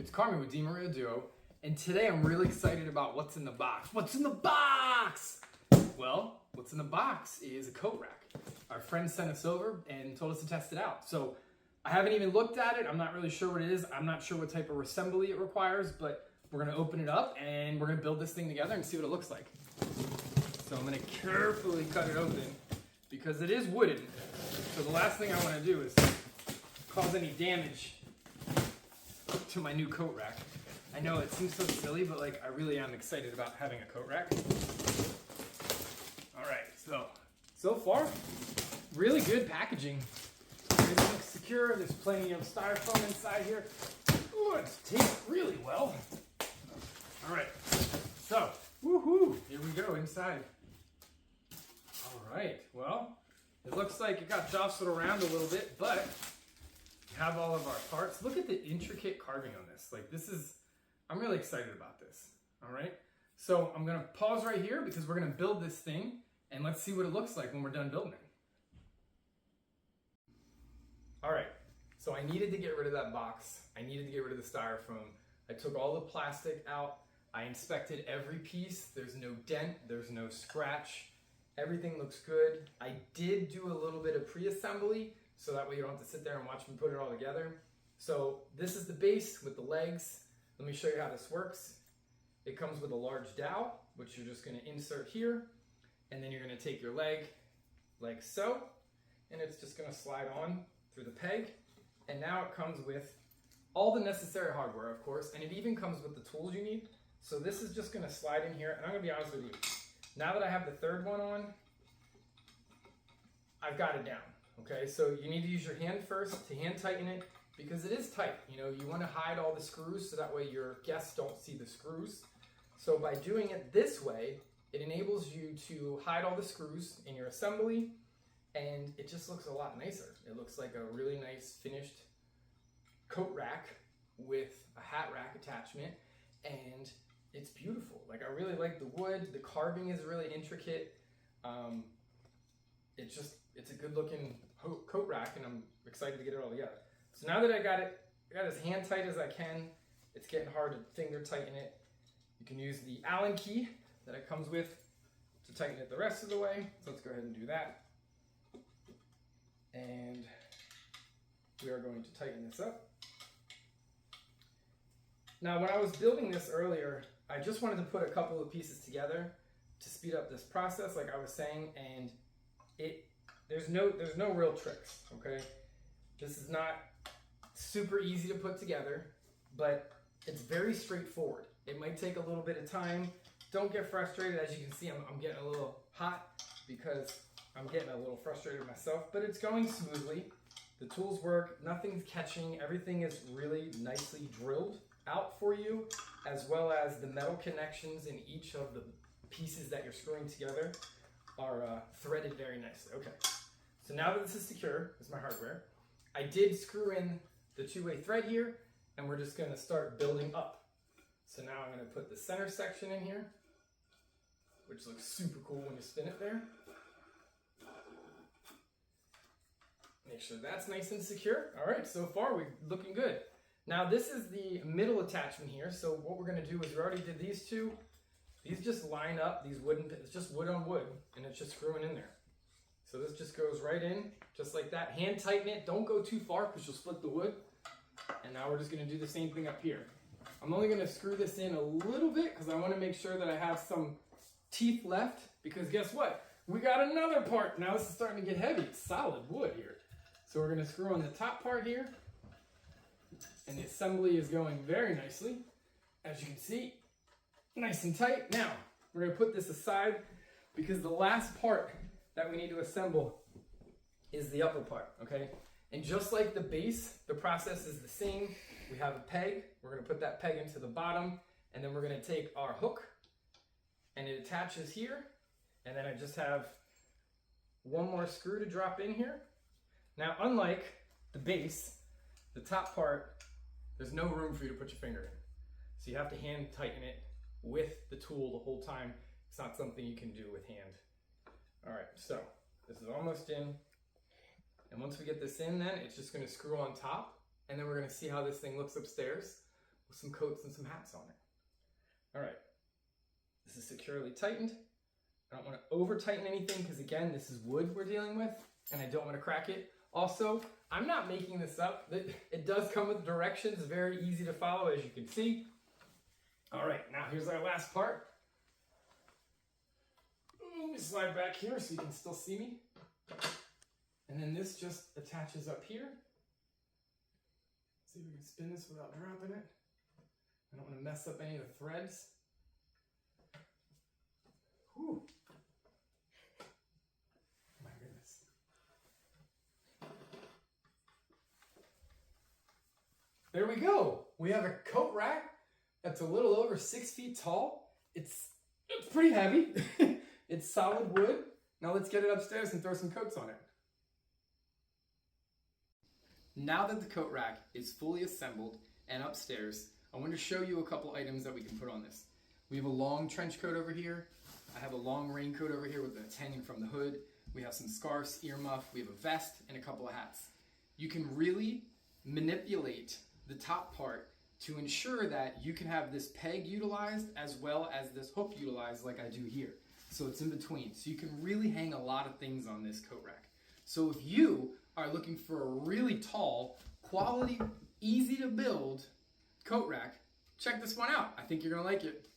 It's Carmen with Bekrvio Duo, and today I'm really excited about what's in the box. What's in the box? Well, what's in the box is a coat rack. Our friend sent us over and told us to test it out. So I haven't even looked at it. I'm not really sure what it is. I'm not sure what type of assembly it requires, but we're gonna open it up and we're gonna build this thing together and see what it looks like. So I'm gonna carefully cut it open because it is wooden. So the last thing I wanna do is cause any damage to my new coat rack. I know it seems so silly, but like I really am excited about having a coat rack. All right, so far, really good packaging. It looks secure. There's plenty of styrofoam inside here. Ooh, it's taped really well. All right, so woohoo! Here we go inside. All right, well, it looks like it got jostled around a little bit, but have all of our parts. Look at the intricate carving on this. Like I'm really excited about this. All right. So I'm going to pause right here because we're going to build this thing and let's see what it looks like when we're done building it. All right. So I needed to get rid of that box. I needed to get rid of the styrofoam. I took all the plastic out. I inspected every piece. There's no dent. There's no scratch. Everything looks good. I did do a little bit of pre-assembly, so that way you don't have to sit there and watch me put it all together. So this is the base with the legs. Let me show you how this works. It comes with a large dowel, which you're just going to insert here, and then you're going to take your leg like so, and it's just going to slide on through the peg. And now it comes with all the necessary hardware, of course, and it even comes with the tools you need. So this is just going to slide in here, and I'm going to be honest with you. Now that I have the third one on, I've got it down. Okay, so you need to use your hand first to hand tighten it because it is tight. You know, you want to hide all the screws so that way your guests don't see the screws. So by doing it this way, it enables you to hide all the screws in your assembly and it just looks a lot nicer. It looks like a really nice finished coat rack with a hat rack attachment and it's beautiful. Like I really like the wood, the carving is really intricate. It's a good looking coat rack and I'm excited to get it all together. So now that I got it as hand tight as I can, it's getting hard to finger tighten it. You can use the Allen key that it comes with to tighten it the rest of the way. So let's go ahead and do that. And we are going to tighten this up. Now when I was building this earlier, I just wanted to put a couple of pieces together to speed up this process like I was saying, and there's no real tricks, okay? This is not super easy to put together, but it's very straightforward. It might take a little bit of time. Don't get frustrated. As you can see, I'm getting a little hot because I'm getting a little frustrated myself, but it's going smoothly. The tools work, nothing's catching. Everything is really nicely drilled out for you, as well as the metal connections in each of the pieces that you're screwing together are threaded very nicely. Okay, so now that this is secure, this is my hardware, I did screw in the two-way thread here, and we're just gonna start building up. So now I'm gonna put the center section in here, which looks super cool when you spin it there. Make sure that's nice and secure. All right, so far we're looking good. Now this is the middle attachment here, so what we're gonna do is we already did these two. These just line up, these wooden, it's just wood on wood, and it's just screwing in there. So this just goes right in, just like that. Hand tighten it, don't go too far because you'll split the wood. And now we're just gonna do the same thing up here. I'm only gonna screw this in a little bit because I wanna make sure that I have some teeth left, because guess what? We got another part. Now this is starting to get heavy, it's solid wood here. So we're gonna screw on the top part here, and the assembly is going very nicely, as you can see. Nice and tight. Now, we're gonna put this aside because the last part that we need to assemble is the upper part, okay? And just like the base, the process is the same. We have a peg, we're gonna put that peg into the bottom, and then we're gonna take our hook, and it attaches here, and then I just have one more screw to drop in here. Now, unlike the base, the top part, there's no room for you to put your finger in. So you have to hand tighten it with the tool the whole time. It's not something you can do with hand. All right, so this is almost in. And once we get this in then, it's just gonna screw on top, and then we're gonna see how this thing looks upstairs. some coats and some hats on it. All right, this is securely tightened. I don't want to over tighten anything because again, this is wood we're dealing with and I don't want to crack it. Also, I'm not making this up. It does come with directions, very easy to follow as you can see. All right, now here's our last part. Let me slide back here so you can still see me. And then this just attaches up here. See if we can spin this without dropping it. I don't want to mess up any of the threads. Whew. My goodness. There we go. We have a coat rack that's a little over 6 feet tall. It's pretty heavy. It's solid wood. Now let's get it upstairs and throw some coats on it. Now that the coat rack is fully assembled and upstairs, I want to show you a couple items that we can put on this. We have a long trench coat over here. I have a long raincoat over here with that's hanging from the hood. We have some scarves, earmuff, we have a vest, and a couple of hats. You can really manipulate the top part to ensure that you can have this peg utilized as well as this hook utilized like I do here. So it's in between. So you can really hang a lot of things on this coat rack. So if you are looking for a really tall, quality, easy to build coat rack, check this one out. I think you're gonna like it.